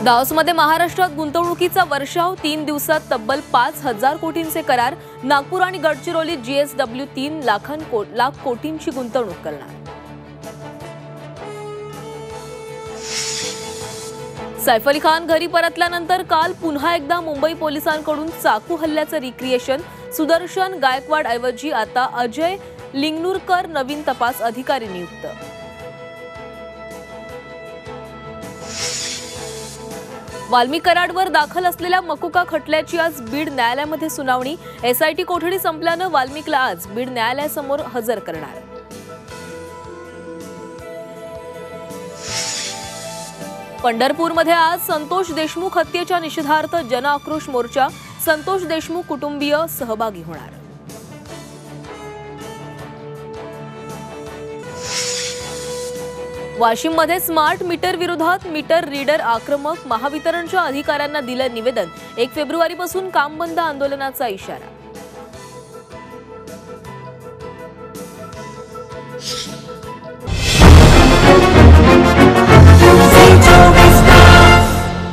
दाओसमध्ये महाराष्ट्रात गुंतवणुकीचा वर्षाव 3 दिवसात तब्बल 5,000 कोटींचे करार। नागपूर आणि गडचिरोलीत जीएसडब्ल्यू 3 लाख कोटींची गुंतवणूक करणार। सैफ अली खान घरी परतल्यानंतर काल पुन्हा एकदा मुंबई पोलिसांकडून चाकू हल्ल्याचं रिक्रिएशन। सुदर्शन गायकवाड ऐवजी आता अजय लिंगनुरकर नवीन तपास अधिकारी नियुक्त। वाल्मी कराडवर दाखल असलेल्या मकुका खटल्याची आज बीड न्यायालयामध्ये सुनावणी। एसआयटी कोठडी संपल्यानं वाल्मीकला आज बीड न्यायालयासमोर हजर करणार। पंढरपूरमध्ये आज संतोष देशमुख हत्येच्या निषेधार्थ जनआक्रोश मोर्चा। संतोष देशमुख कुटुंबीय सहभागी होणार। वाशिममध्ये स्मार्ट मीटर विरोधात मीटर रीडर आक्रमक। महावितरणच्या अधिकाऱ्यांना दिलं निवेदन। 1 फेब्रुवारीपासून काम बंद आंदोलनाचा इशारा।